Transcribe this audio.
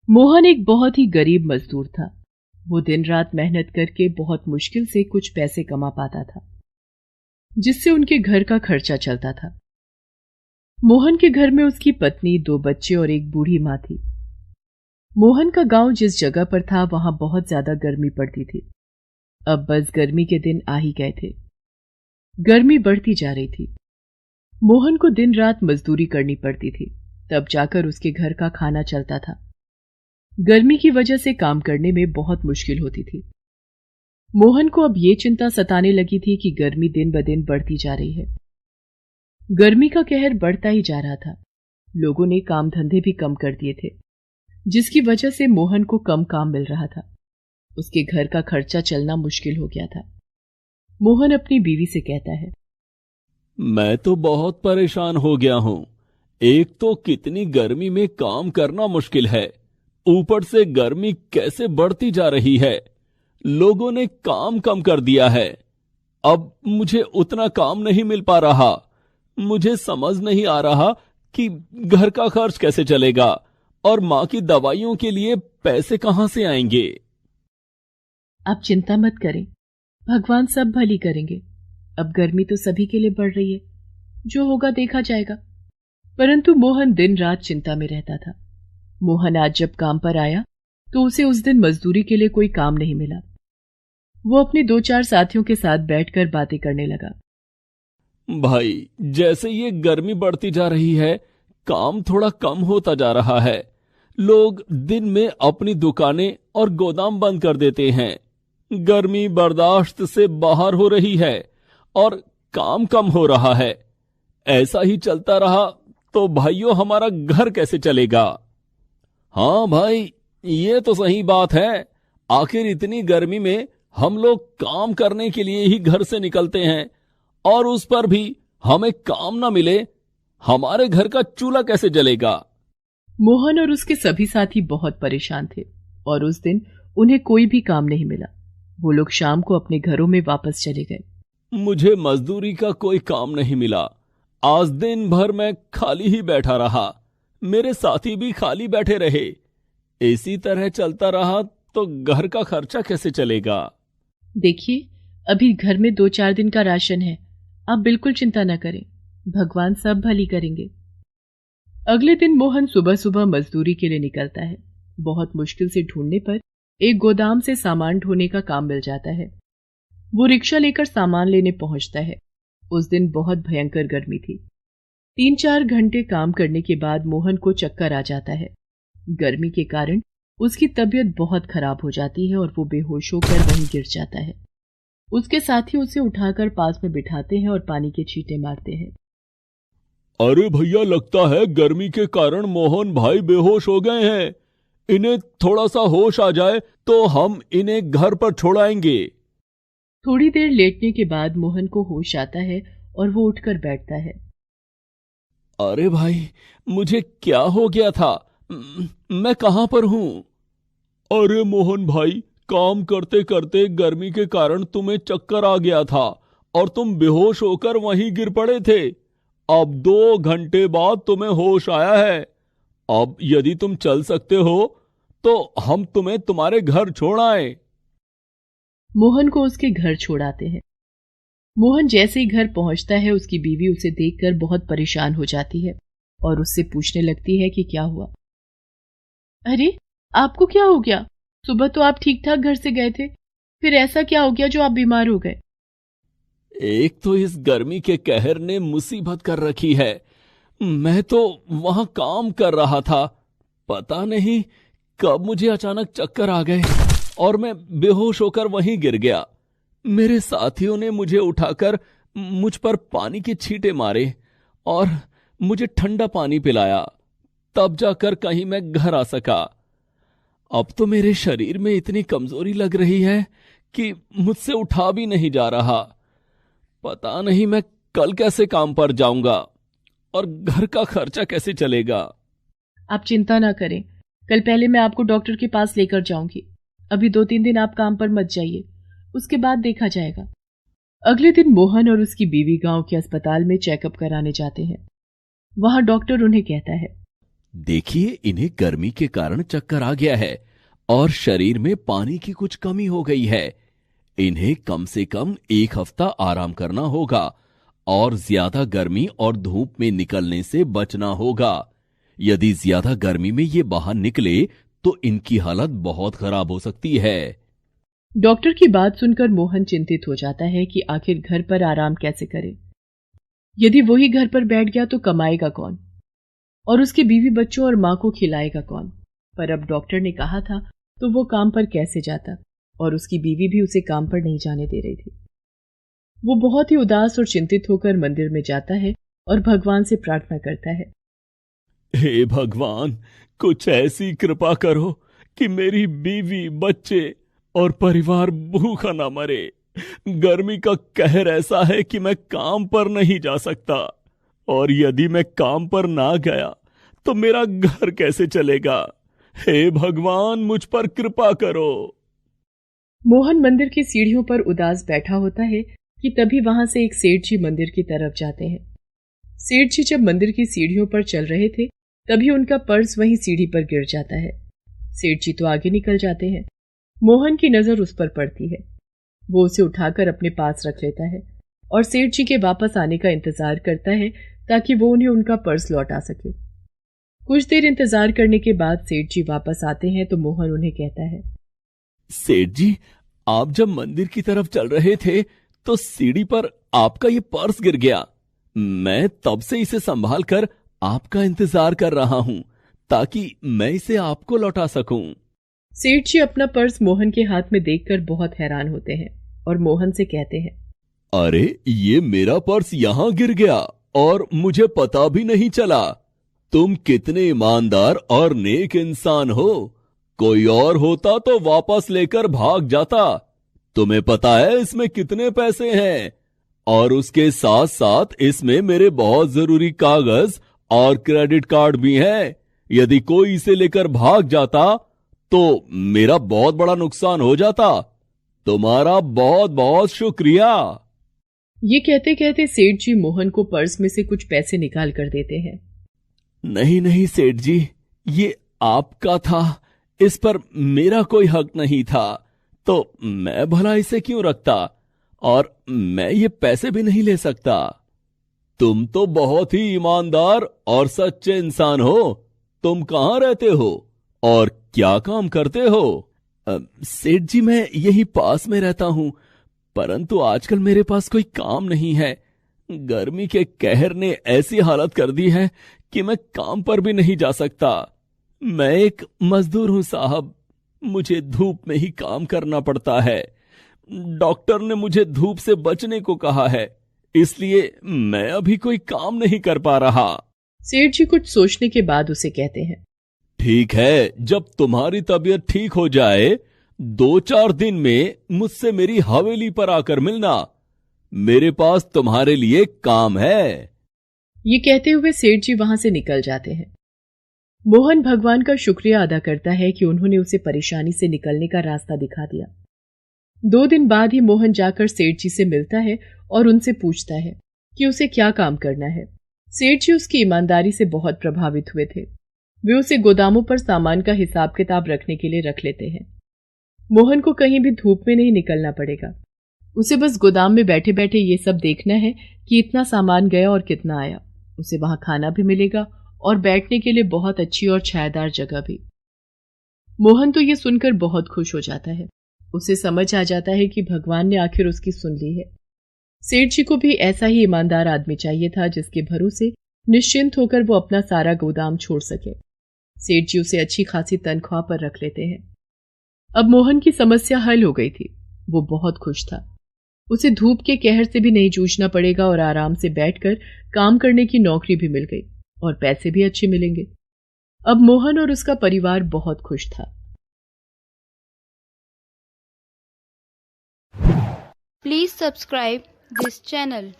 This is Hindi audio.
मोहन एक बहुत ही गरीब मजदूर था। वो दिन रात मेहनत करके बहुत मुश्किल से कुछ पैसे कमा पाता था, जिससे उनके घर का खर्चा चलता था। मोहन के घर में उसकी पत्नी, 2 बच्चे और एक बूढ़ी माँ थी। मोहन का गांव जिस जगह पर था वहां बहुत ज्यादा गर्मी पड़ती थी। अब बस गर्मी के दिन आ ही गए थे। गर्मी बढ़ती जा रही थी। मोहन को दिन रात मजदूरी करनी पड़ती थी, तब जाकर उसके घर का खाना चलता था। गर्मी की वजह से काम करने में बहुत मुश्किल होती थी। मोहन को अब ये चिंता सताने लगी थी कि गर्मी दिन ब दिन बढ़ती जा रही है। गर्मी का कहर बढ़ता ही जा रहा था। लोगों ने काम धंधे भी कम कर दिए थे, जिसकी वजह से मोहन को कम काम मिल रहा था। उसके घर का खर्चा चलना मुश्किल हो गया था। मोहन अपनी बीवी से कहता है, मैं तो बहुत परेशान हो गया हूँ। एक तो कितनी गर्मी में काम करना मुश्किल है, ऊपर से गर्मी कैसे बढ़ती जा रही है। लोगों ने काम कम कर दिया है। अब मुझे उतना काम नहीं मिल पा रहा। मुझे समझ नहीं आ रहा कि घर का खर्च कैसे चलेगा और माँ की दवाइयों के लिए पैसे कहाँ से आएंगे। आप चिंता मत करें, भगवान सब भली करेंगे। अब गर्मी तो सभी के लिए बढ़ रही है, जो होगा देखा जाएगा। परंतु मोहन दिन रात चिंता में रहता था। मोहन आज जब काम पर आया तो उसे उस दिन मजदूरी के लिए कोई काम नहीं मिला। वो अपने 2-4 साथियों के साथ बैठकर बातें करने लगा। भाई, जैसे ये गर्मी बढ़ती जा रही है, काम थोड़ा कम होता जा रहा है। लोग दिन में अपनी दुकानें और गोदाम बंद कर देते हैं। गर्मी बर्दाश्त से बाहर हो रही है और काम कम हो रहा है। ऐसा ही चलता रहा तो भाइयों हमारा घर कैसे चलेगा। हाँ भाई, ये तो सही बात है। आखिर इतनी गर्मी में हम लोग काम करने के लिए ही घर से निकलते हैं और उस पर भी हमें काम ना मिले, हमारे घर का चूल्हा कैसे जलेगा। मोहन और उसके सभी साथी बहुत परेशान थे और उस दिन उन्हें कोई भी काम नहीं मिला। वो लोग शाम को अपने घरों में वापस चले गए। मुझे मजदूरी का कोई काम नहीं मिला। आज दिन भर मैं खाली ही बैठा रहा। मेरे साथी भी खाली बैठे रहे। इसी तरह चलता रहा तो घर का खर्चा कैसे चलेगा। देखिए, अभी घर में 2-4 दिन का राशन है। आप बिल्कुल चिंता न करें, भगवान सब भली करेंगे। अगले दिन मोहन सुबह सुबह मजदूरी के लिए निकलता है। बहुत मुश्किल से ढूंढने पर एक गोदाम से सामान ढोने का काम मिल जाता है। वो रिक्शा लेकर सामान लेने पहुंचता है। उस दिन बहुत भयंकर गर्मी थी। 3-4 घंटे काम करने के बाद मोहन को चक्कर आ जाता है। गर्मी के कारण उसकी तबीयत बहुत खराब हो जाती है और वो बेहोश होकर वहीं गिर जाता है। उसके साथी उसे उठाकर पास में बिठाते हैं और पानी के छींटे मारते हैं। अरे भैया, लगता है गर्मी के कारण मोहन भाई बेहोश हो गए हैं। इन्हें थोड़ा सा होश आ जाए तो हम इन्हें घर पर छोड़ाएंगे। थोड़ी देर लेटने के बाद मोहन को होश आता है और वो उठकर बैठता है। अरे भाई, मुझे क्या हो गया था? मैं कहां पर हूं? अरे मोहन भाई, काम करते करते गर्मी के कारण तुम्हें चक्कर आ गया था और तुम बेहोश होकर वहीं गिर पड़े थे। अब 2 घंटे बाद तुम्हें होश आया है। अब यदि तुम चल सकते हो तो हम तुम्हें तुम्हारे घर छोड़ आए। मोहन को उसके घर छोड़ाते हैं। मोहन जैसे ही घर पहुंचता है, उसकी बीवी उसे देखकर बहुत परेशान हो जाती है और उससे पूछने लगती है कि क्या हुआ। अरे, आपको क्या हो गया? सुबह तो आप ठीक ठाक घर से गए थे, फिर ऐसा क्या हो गया जो आप बीमार हो गए? एक तो इस गर्मी के कहर ने मुसीबत कर रखी है। मैं तो वहां काम कर रहा था। पता नहीं कब मुझे अचानक चक्कर आ गए और मैं बेहोश होकर वहीं गिर गया। मेरे साथियों ने मुझे उठाकर मुझ पर पानी के छींटे मारे और मुझे ठंडा पानी पिलाया। तब जाकर कहीं मैं घर आ सका। अब तो मेरे शरीर में इतनी कमजोरी लग रही है कि मुझसे उठा भी नहीं जा रहा। पता नहीं मैं कल कैसे काम पर जाऊंगा और घर का खर्चा कैसे चलेगा। आप चिंता ना करें, कल पहले मैं आपको डॉक्टर के पास लेकर जाऊंगी। अभी 2-3 दिन आप काम पर मत जाइए, उसके बाद देखा जाएगा। अगले दिन मोहन और उसकी बीवी गांव के अस्पताल में चेकअप कराने जाते हैं। वहां डॉक्टर उन्हें कहता है, देखिए, इन्हें गर्मी के कारण चक्कर आ गया है और शरीर में पानी की कुछ कमी हो गई है। इन्हें कम से कम 1 हफ्ता आराम करना होगा और ज्यादा गर्मी और धूप में निकलने से बचना होगा। यदि ज्यादा गर्मी में ये बाहर निकले तो इनकी हालत बहुत खराब हो सकती है। डॉक्टर की बात सुनकर मोहन चिंतित हो जाता है कि आखिर घर पर आराम कैसे करे। यदि वही घर पर बैठ गया तो कमाएगा कौन और उसके बीवी बच्चों और मां को खिलाएगा कौन। पर अब डॉक्टर ने कहा था तो वो काम पर कैसे जाता, और उसकी बीवी भी उसे काम पर नहीं जाने दे रही थी। वो बहुत ही उदास और चिंतित होकर मंदिर में जाता है और भगवान से प्रार्थना करता है, हे भगवान, कुछ ऐसी कृपा करो कि मेरी बीवी, बच्चे और परिवार भूखा ना मरे। गर्मी का कहर ऐसा है कि मैं काम पर नहीं जा सकता, और यदि मैं काम पर ना गया तो मेरा घर कैसे चलेगा। हे भगवान, मुझ पर कृपा करो। मोहन मंदिर की सीढ़ियों पर उदास बैठा होता है कि तभी वहां से एक सेठ जी मंदिर की तरफ जाते हैं। सेठ जी जब मंदिर की सीढ़ियों पर चल रहे थे तभी उनका पर्स वहीं सीढ़ी पर गिर जाता है। सेठ जी तो आगे निकल जाते हैं। मोहन की नजर उस पर पड़ती है। वो उसे उठाकर अपने पास रख लेता है और सेठ जी के वापस आने का इंतजार करता है ताकि वो उन्हें उनका पर्स लौटा सके। कुछ देर इंतजार करने के बाद सेठ जी वापस आते हैं तो मोहन उन्हें कहता है, सेठ जी, आप जब मंदिर की तरफ चल रहे थे तो सीढ़ी पर आपका ये पर्स गिर गया। मैं तब से इसे संभाल कर आपका इंतजार कर रहा हूं ताकि मैं इसे आपको लौटा सकूं। सेठ जी अपना पर्स मोहन के हाथ में देखकर बहुत हैरान होते हैं और मोहन से कहते हैं, अरे, ये मेरा पर्स यहां गिर गया और मुझे पता भी नहीं चला। तुम कितने ईमानदार और नेक इंसान हो। कोई और होता तो वापस लेकर भाग जाता। तुम्हें पता है इसमें कितने पैसे हैं, और उसके साथ साथ इसमें मेरे बहुत जरूरी कागज और क्रेडिट कार्ड भी हैं। यदि कोई इसे लेकर भाग जाता तो मेरा बहुत बड़ा नुकसान हो जाता। तुम्हारा बहुत बहुत शुक्रिया। ये कहते कहते सेठ जी मोहन को पर्स में से कुछ पैसे निकाल कर देते हैं। नहीं नहीं सेठ जी, ये आपका था, इस पर मेरा कोई हक नहीं था, तो मैं भला इसे क्यों रखता, और मैं ये पैसे भी नहीं ले सकता। तुम तो बहुत ही ईमानदार और सच्चे इंसान हो। तुम कहाँ रहते हो और क्या काम करते हो? सेठ जी, मैं यही पास में रहता हूं, परंतु आजकल मेरे पास कोई काम नहीं है। गर्मी के कहर ने ऐसी हालत कर दी है कि मैं काम पर भी नहीं जा सकता। मैं एक मजदूर हूं साहब, मुझे धूप में ही काम करना पड़ता है। डॉक्टर ने मुझे धूप से बचने को कहा है, इसलिए मैं अभी कोई काम नहीं कर पा रहा। सेठ जी कुछ सोचने के बाद उसे कहते हैं, ठीक है, जब तुम्हारी तबीयत ठीक हो जाए 2-4 दिन में मुझसे मेरी हवेली पर आकर मिलना। मेरे पास तुम्हारे लिए काम है। ये कहते हुए सेठ जी वहां से निकल जाते हैं। मोहन भगवान का शुक्रिया अदा करता है कि उन्होंने उसे परेशानी से निकलने का रास्ता दिखा दिया। 2 दिन बाद ही मोहन जाकर सेठ जी से मिलता है और उनसे पूछता है कि उसे क्या काम करना है। सेठ जी उसकी ईमानदारी से बहुत प्रभावित हुए थे। वे उसे गोदामों पर सामान का हिसाब किताब रखने के लिए रख लेते हैं। मोहन को कहीं भी धूप में नहीं निकलना पड़ेगा। उसे बस गोदाम में बैठे बैठे ये सब देखना है कि इतना सामान गया और कितना आया। उसे वहां खाना भी मिलेगा और बैठने के लिए बहुत अच्छी और छायादार जगह भी। मोहन तो ये सुनकर बहुत खुश हो जाता है। उसे समझ आ जाता है कि भगवान ने आखिर उसकी सुन ली है। सेठ जी को भी ऐसा ही ईमानदार आदमी चाहिए था जिसके भरोसे निश्चिंत होकर वो अपना सारा गोदाम छोड़ सके। सेठ जी उसे अच्छी खासी तनख्वाह पर रख लेते हैं। अब मोहन की समस्या हल हो गई थी। वो बहुत खुश था। उसे धूप के कहर से भी नहीं जूझना पड़ेगा और आराम से बैठकर काम करने की नौकरी भी मिल गई और पैसे भी अच्छे मिलेंगे। अब मोहन और उसका परिवार बहुत खुश था। Please subscribe this channel.